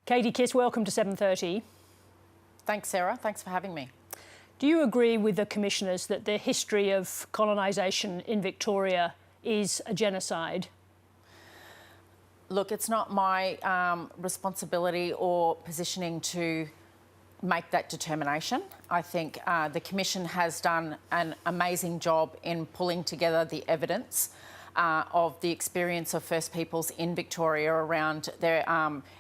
Katie Kiss, welcome to 7:30. Thanks, Sarah. Thanks for having me. Do you agree with the commissioners that the history of colonisation in Victoria is a genocide? Look, it's not my responsibility or positioning to make that determination. I think the Commission has done an amazing job in pulling together the evidence of the experience of First Peoples in Victoria around their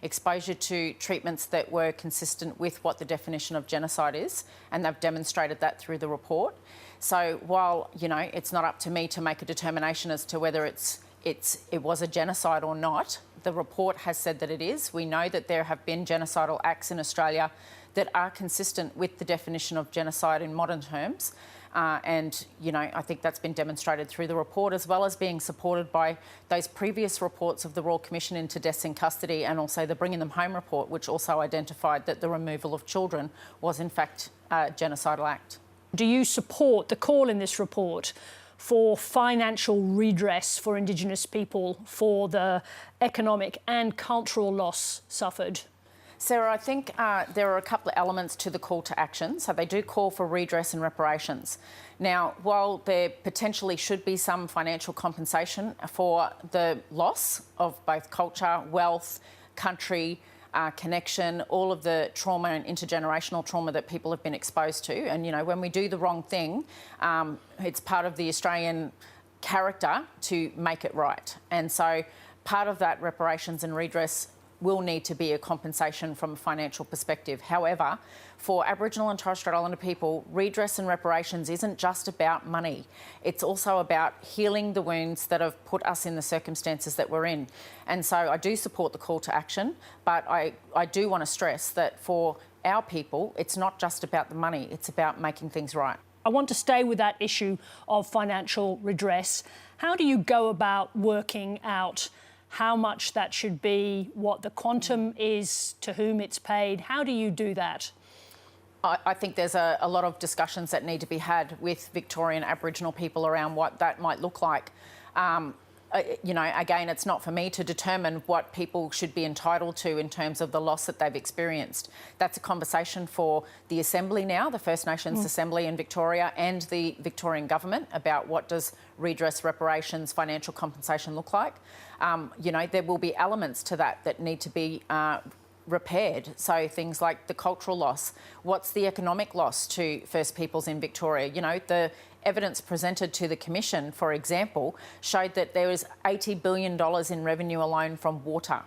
exposure to treatments that were consistent with what the definition of genocide is, and they've demonstrated that through the report. So while, you know, it's not up to me to make a determination as to whether it was a genocide or not, the report has said that it is. We know that there have been genocidal acts in Australia that are consistent with the definition of genocide in modern terms. And, you know, I think that's been demonstrated through the report, as well as being supported by those previous reports of the Royal Commission into deaths in custody, and also the Bringing Them Home report, which also identified that the removal of children was in fact a genocidal act. Do you support the call in this report for financial redress for Indigenous people for the economic and cultural loss suffered? Sarah, I think there are a couple of elements to the call to action. So they do call for redress and reparations. Now, while there potentially should be some financial compensation for the loss of both culture, wealth, country, connection, all of the trauma and intergenerational trauma that people have been exposed to. And, you know, when we do the wrong thing, it's part of the Australian character to make it right. And so part of that reparations and redress will need to be a compensation from a financial perspective. However, for Aboriginal and Torres Strait Islander people, redress and reparations isn't just about money. It's also about healing the wounds that have put us in the circumstances that we're in. And so I do support the call to action, but I do want to stress that for our people, it's not just about the money, it's about making things right. I want to stay with that issue of financial redress. How do you go about working out how much that should be, what the quantum is, to whom it's paid? How do you do that? I think there's a lot of discussions that need to be had with Victorian Aboriginal people around what that might look like. You know, again, it's not for me to determine what people should be entitled to in terms of the loss that they've experienced. That's a conversation for the Assembly now, the First Nations Assembly in Victoria, and the Victorian Government about what does redress, reparations, financial compensation look like. You know, there will be elements to that need to be repaired. So things like the cultural loss, what's the economic loss to First Peoples in Victoria? You know, the evidence presented to the Commission, for example, showed that there was $80 billion in revenue alone from water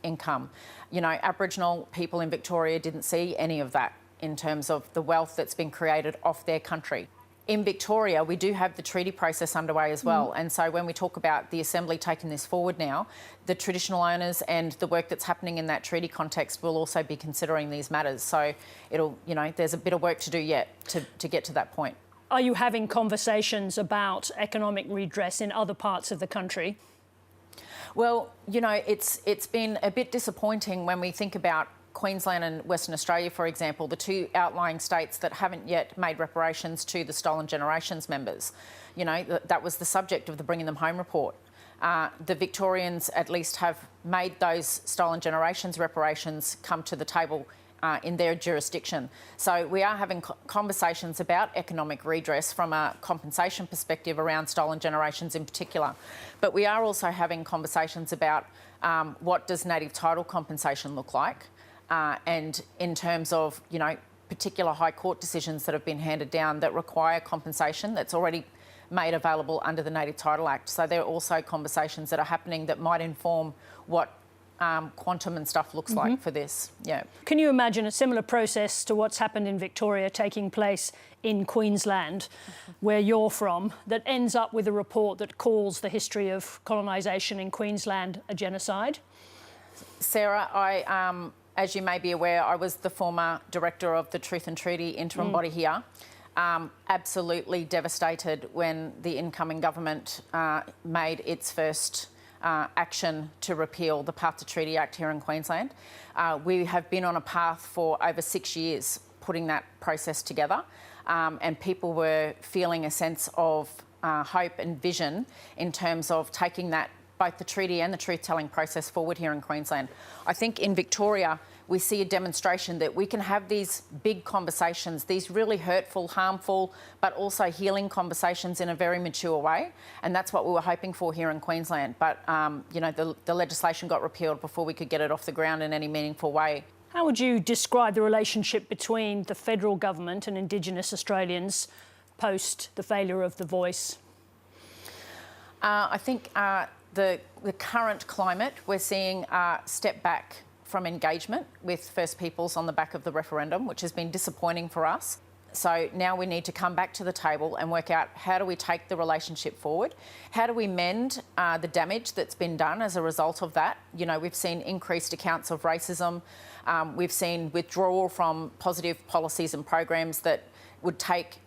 income. You know, Aboriginal people in Victoria didn't see any of that in terms of the wealth that's been created off their country. In Victoria, we do have the treaty process underway as well. And so when we talk about the Assembly taking this forward now, the traditional owners and the work that's happening in that treaty context will also be considering these matters. So it'll, you know, there's a bit of work to do yet to get to that point. Are you having conversations about economic redress in other parts of the country? Well, you know, it's been a bit disappointing when we think about Queensland and Western Australia, for example, the two outlying states that haven't yet made reparations to the Stolen Generations members. You know, that was the subject of the Bringing Them Home report. The Victorians at least have made those Stolen Generations reparations come to the table in their jurisdiction. So we are having conversations about economic redress from a compensation perspective around Stolen Generations in particular. But we are also having conversations about what does native title compensation look like, and in terms of, you know, particular High Court decisions that have been handed down that require compensation that's already made available under the Native Title Act. So there are also conversations that are happening that might inform what quantum and stuff looks like for this. Yeah. Can you imagine a similar process to what's happened in Victoria taking place in Queensland, where you're from, that ends up with a report that calls the history of colonisation in Queensland a genocide? Sarah, as you may be aware, I was the former director of the Truth and Treaty interim body here. Absolutely devastated when the incoming government made its first action to repeal the Path to Treaty Act here in Queensland. We have been on a path for over 6 years putting that process together, and people were feeling a sense of hope and vision in terms of taking that, both the treaty and the truth-telling process forward here in Queensland. I think in Victoria, we see a demonstration that we can have these big conversations, these really hurtful, harmful, but also healing conversations in a very mature way. And that's what we were hoping for here in Queensland. But, you know, the legislation got repealed before we could get it off the ground in any meaningful way. How would you describe the relationship between the federal government and Indigenous Australians post the failure of The Voice? I think the current climate, we're seeing a step back from engagement with First Peoples on the back of the referendum, which has been disappointing for us. So now we need to come back to the table and work out how do we take the relationship forward? How do we mend the damage that's been done as a result of that? You know, we've seen increased accounts of racism. We've seen withdrawal from positive policies and programs that would take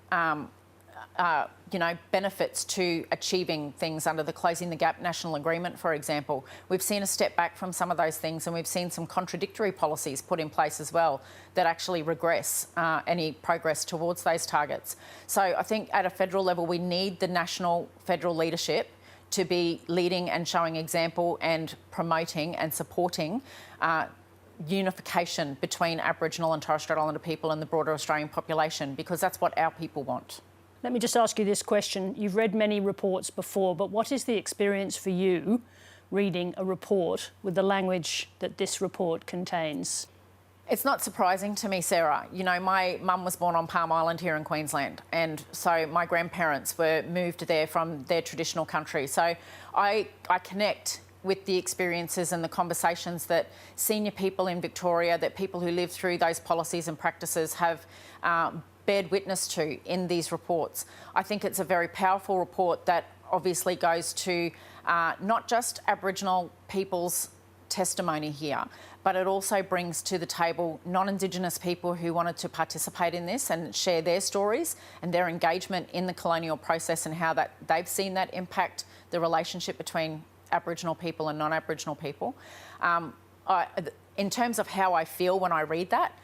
you know, benefits to achieving things under the Closing the Gap National Agreement, for example. We've seen a step back from some of those things, and we've seen some contradictory policies put in place as well that actually regress any progress towards those targets. So I think at a federal level, we need the national federal leadership to be leading and showing example and promoting and supporting unification between Aboriginal and Torres Strait Islander people and the broader Australian population, because that's what our people want. Let me just ask you this question. You've read many reports before, but what is the experience for you reading a report with the language that this report contains? It's not surprising to me, Sarah. You know, my mum was born on Palm Island here in Queensland, and so my grandparents were moved there from their traditional country. So I connect with the experiences and the conversations that senior people in Victoria, that people who live through those policies and practices have bared witness to in these reports. I think it's a very powerful report that obviously goes to not just Aboriginal people's testimony here, but it also brings to the table non-Indigenous people who wanted to participate in this and share their stories and their engagement in the colonial process and how that they've seen that impact the relationship between Aboriginal people and non-Aboriginal people. In terms of how I feel when I read that,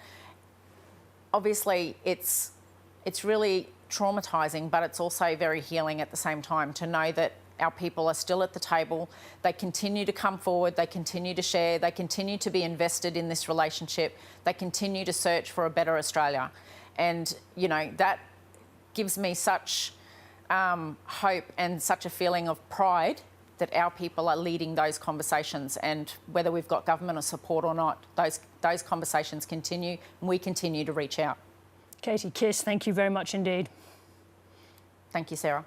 obviously it's really traumatising, but it's also very healing at the same time to know that our people are still at the table. They continue to come forward, they continue to share, they continue to be invested in this relationship, they continue to search for a better Australia. And, you know, that gives me such hope and such a feeling of pride that our people are leading those conversations, and whether we've got government or support or not, those conversations continue, and we continue to reach out. Katie Kiss, thank you very much indeed. Thank you, Sarah.